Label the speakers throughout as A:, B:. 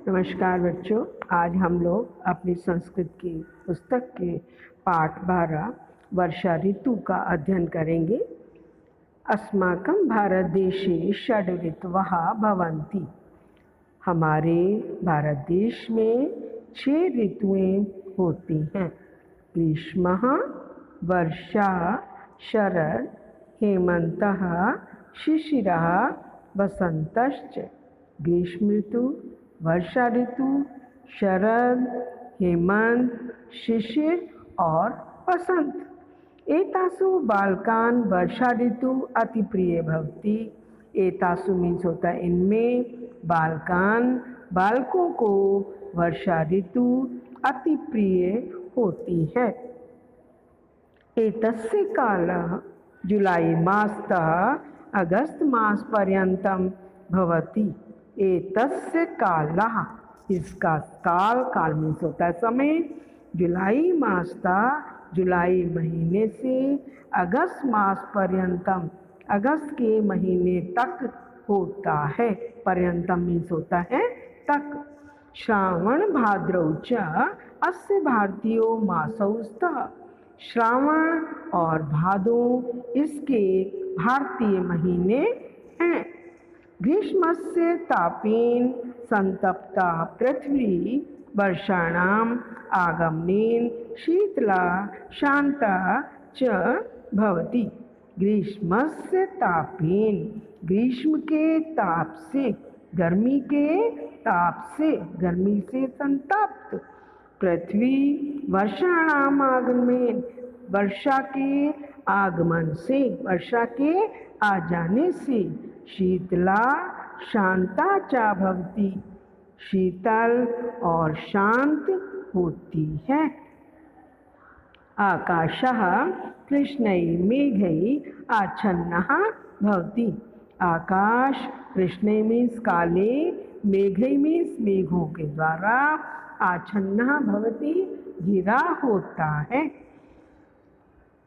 A: नमस्कार बच्चों, आज हम लोग अपनी संस्कृत की पुस्तक के पाठ 12 वर्षा ऋतु का अध्ययन करेंगे। अस्माकं भारत देशे षड् ऋतवः भवन्ति। हमारे भारत देश में 6 ऋतुएं होती हैं। ग्रीष्मः, वर्षा, शरद, हेमन्तः, शिशिरः, वसन्तश्च। ग्रीष्म ऋतु, वर्षा ऋतु, शरद, हेमंत, शिशिर और वसंत। एतासु बालकान वर्षा ऋतु अति प्रिय भवति। एतासु मीन्स होता है इनमें, बालकान बालकों को वर्षा ऋतु अति प्रिय होती है। एतस्य कालः जुलाई मासतः अगस्त मास पर्यंतम भवति। एतस्य कालः, इसका काल मीन्स होता है समय, जुलाई मासता जुलाई महीने से अगस्त मास पर्यंतम, अगस्त के महीने तक होता है। पर्यंतम मीन्स होता है तक। श्रावण भाद्रौ च अस्य भारतीयो मासौ स्तः। श्रावण और भादो इसके भारतीय महीने हैं। ग्रीष्मस्य तापेन संतप्ता पृथ्वी वर्षाणाम आगमनेन शीतला शांता च भवति। ग्रीष्मस्य तापेन, ग्रीष्म के ताप से, गर्मी के ताप से, गर्मी से संतप्त, पृथ्वी वर्षाणाम आगमनेन, वर्षा के आगमन से, वर्षा के आ जाने से, शीतला शांता चा भवति, शीतल और शांत होती है। आकाशः कृष्णै मेघै आच्छन्नः भवति। आकाश कृष्णै मीन्स काले, मेघै मीन्स मेघों के द्वारा, आच्छन्नः भवति घिरा होता है।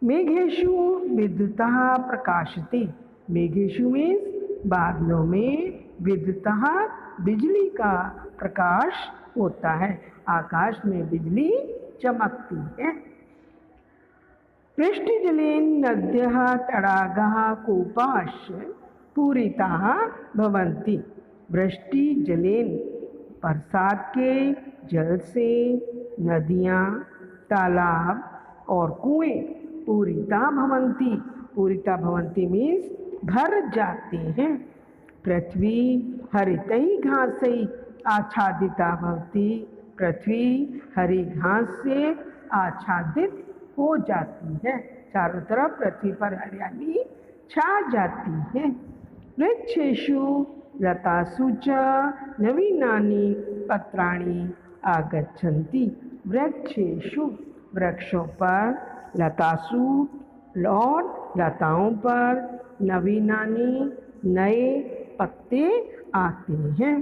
A: मेघेषु विद्युतः प्रकाशति। मेघेषु मीन्स बादलों में, विद्युतः बिजली का प्रकाश होता है। आकाश में बिजली चमकती है। वृष्टिजलेन नद्यः तडागः कूपाश्च पूरिताः भवन्ति। वृष्टि जलेन, बरसात के जल से नदियाँ, तालाब और कुएं पूरिता भवन्ति। पूरिता भवन्ति मीन्स भर जाते हैं। पृथ्वी हरितै घासै आच्छादिता भवति। पृथ्वी हरी घास से आच्छादित हो जाती है। चारों तरफ पृथ्वी पर हरियाली छा जाती है। वृक्षेषु लतासु च नवीनानि पत्राणि आगच्छन्ति। वृक्षेषु, वृक्षों पर, लतासु और लताओं पर, नवीनानि नए पत्ते आते हैं।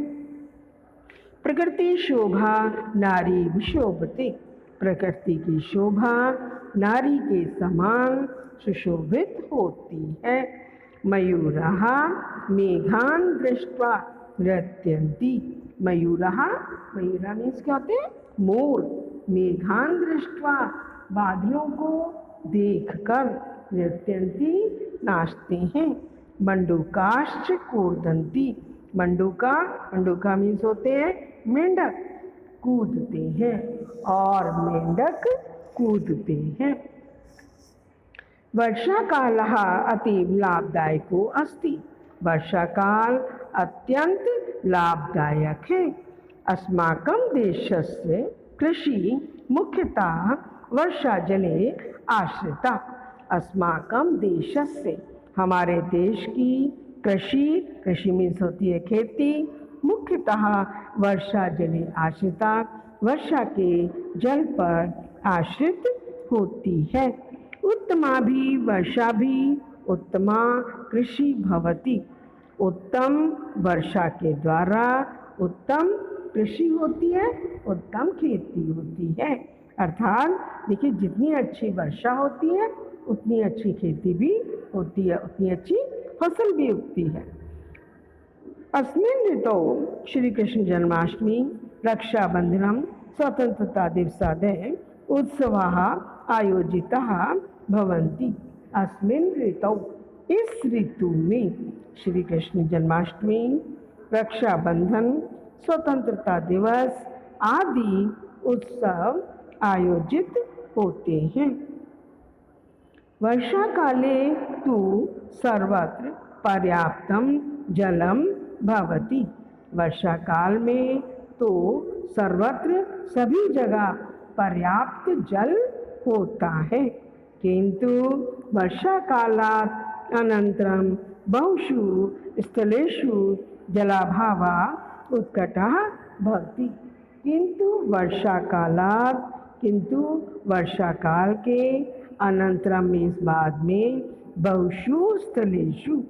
A: प्रकृति शोभा नारी विशोभते। प्रकृति की शोभा नारी के समान सुशोभित होती है। मयूरः मेघान् दृष्ट्वा नृत्यन्ति। मयूरः, मयूरा मीन्स क्या होते हैं? मोर। मेघान् दृष्ट्वा, बादलों को देखकर, नृत्यन्ति नाचते हैं। मंडूकाश्च कूर्दन्ति। मंडूका मीन्स होते हैं मेंढक, कूदते हैं, और मेंढक कूदते हैं। वर्षा कालः अतीव लाभदायको अस्ति। वर्षा काल अत्यंत लाभदायक है। अस्माकं देशस्य कृषि मुख्यतः वर्षा जले आश्रिता। अस्माकं देशस्य, हमारे देश की कृषि, कृषि मीन्स होती है खेती, मुख्यतः वर्षा जले आश्रिता, वर्षा के जल पर आश्रित होती है। उत्तमा भी वर्षा भी उत्तमा कृषि भवति। उत्तम वर्षा के द्वारा उत्तम कृषि होती है, उत्तम खेती होती है। अर्थात देखिए, जितनी अच्छी वर्षा होती है उतनी अच्छी खेती भी होती है, उतनी अच्छी फसल भी उगती है। अस्मिन् ऋतौ श्री कृष्ण जन्माष्टमी रक्षाबंधनम स्वतंत्रता दिवसादय उत्सवाः आयोजिताः भवन्ति। अस्मिन् ऋतौ, इस ऋतु में श्री कृष्ण जन्माष्टमी, रक्षाबंधन, स्वतंत्रता दिवस आदि उत्सव आयोजित होते हैं। वर्षा काले तु सर्वत्र पर्याप्तम जलम भवति। वर्षा काल में तो सर्वत्र सभी जगह पर्याप्त जल होता है, किंतु वर्षा कालात् अनन्तरं बहुषु स्थलेषु जलाभावः उत्कटः भवति। किंतु वर्षा काल के अनंतरम इस बाद में बहुषु स्थलेषु,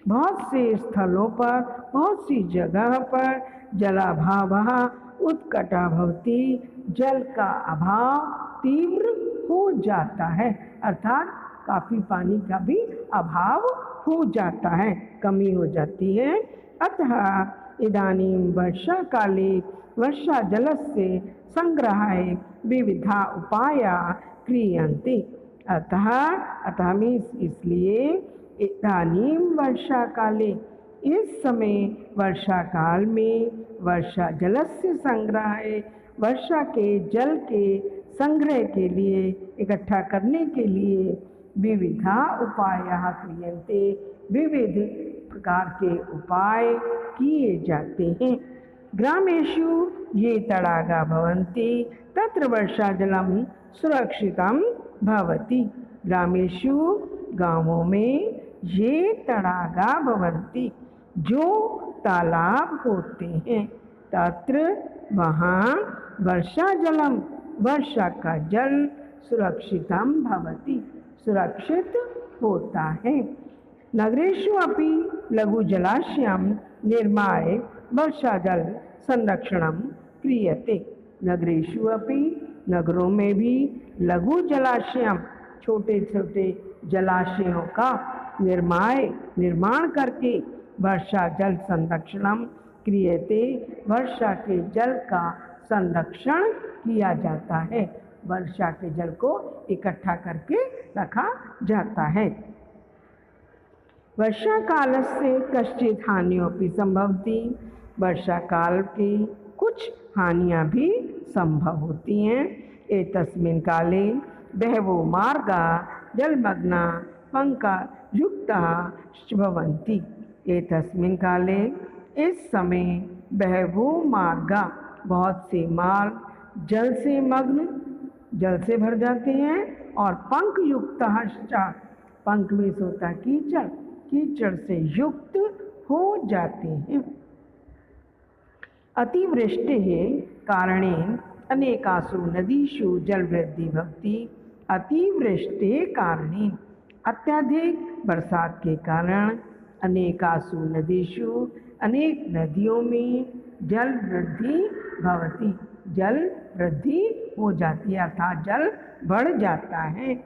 A: बहुत से स्थलों पर, बहुत सी जगह पर जलाभावः उत्कटः भवति, जल का अभाव तीव्र हो जाता है, अर्थात काफी पानी का भी अभाव हो जाता है, कमी हो जाती है। अतः इदानीं वर्षा काले वर्षा जलस्य संग्रहाय विविधा उपायाः क्रियन्ते। अतः मीन्स इसलिए इदानीं वर्षा काले, इस समय वर्षा काल में वर्षा जलस्य संग्रहाय, वर्षा के जल के संग्रह के लिए, इकट्ठा करने के लिए विविधा उपायाः क्रियन्ते, विविध प्रकार के उपाय किए जाते हैं। ग्रामेषु ये तडागा भवन्ति तत्र वर्षा जलम सुरक्षितम भवति। ग्रामेषु, गांवों में, ये तडागा भवन्ति, जो तालाब होते हैं, तत्र वहाँ वर्षा जलम, वर्षा का जल सुरक्षितम भवति, सुरक्षित होता है। नगरेषु अपि लघु जलाशयं निर्माय वर्षा जल संरक्षणं क्रियते। नगरेषु अपि, नगरों में भी लघु जलाशयं, छोटे छोटे जलाशयों का निर्माण करके वर्षा जल संरक्षणं क्रियते, वर्षा के जल का संरक्षण किया जाता है, वर्षा के जल को इकट्ठा करके रखा जाता है। वर्षा कालस्य कश्चित् हानियोऽपि संभवति। वर्षा काल की कुछ हानियां भी संभव होती हैं। एतस्मिन् काले बहवो मार्गाः जलमग्नाः पङ्कयुक्ताः भवन्ति। एतस्मिन् काले, इस समय, बहवो मार्गाः, बहुत से मार्ग जल से मग्न, जल से भर जाते हैं, और पङ्कयुक्ताः, पंख में होता कीचड़, कीचड़ से युक्त हो जाते हैं। अतिवृष्टिः कारणेन अनेकासु नदीषु जलवृद्धि भवति। अतिवृष्टिः कारणेन, अत्यधिक बरसात के कारण, अनेकासु नदीषु, अनेक नदियों में जल वृद्धि भवति, जल वृद्धि हो जाती है, अर्थात जल बढ़ जाता है।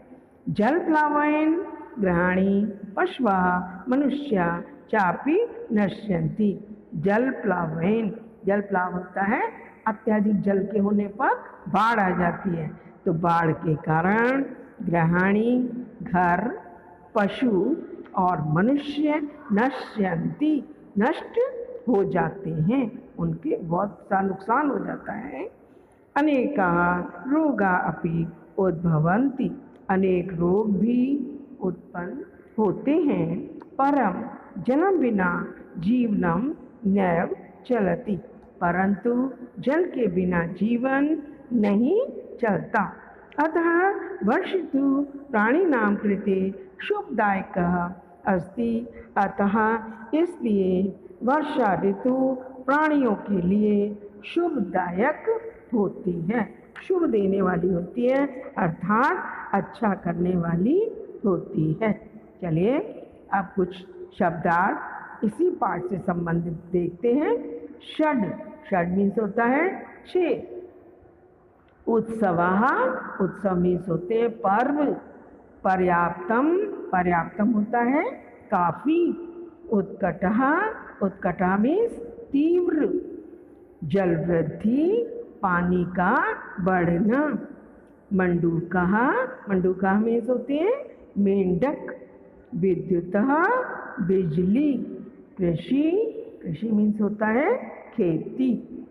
A: जल प्लावेन गृहाणि पशवः मनुष्याः चापि नश्यन्ति। जल प्लावेन, जल प्लाव होता है अत्यधिक जल के होने पर बाढ़ आ जाती है, तो बाढ़ के कारण गृहाणि, घर, पशु और मनुष्य नश्यन्ति, नष्ट हो जाते हैं, उनके बहुत सा नुकसान हो जाता है। अनेकाः रोगाः अपि उद्भवन्ति, अनेक रोग भी उत्पन्न होते हैं। परम जलम बिना जीवनम नैव चलति, परंतु जल के बिना जीवन नहीं चलता। अतः वर्षितु प्राणिनां कृते शुभदायकः अस्ति। अतः इसलिए वर्षा ऋतु प्राणियों के लिए शुभदायक होती है, शुभ देने वाली होती है, अर्थात अच्छा करने वाली होती है। चलिए अब कुछ शब्दार्थ इसी पाठ से संबंधित देखते हैं। षड, षड मीन्स होता है 6। उत्सवाः, उत्सव मीन्स होते हैं पर्व। पर्याप्तम, पर्याप्तम होता है काफी। उत्कटः, उत्कटः मीन्स तीव्र। जल वृद्धि, पानी का बढ़ना। मंडूका मीन्स होते हैं मेंढक। विद्युतः, बिजली। कृषि मीन्स होता है खेती।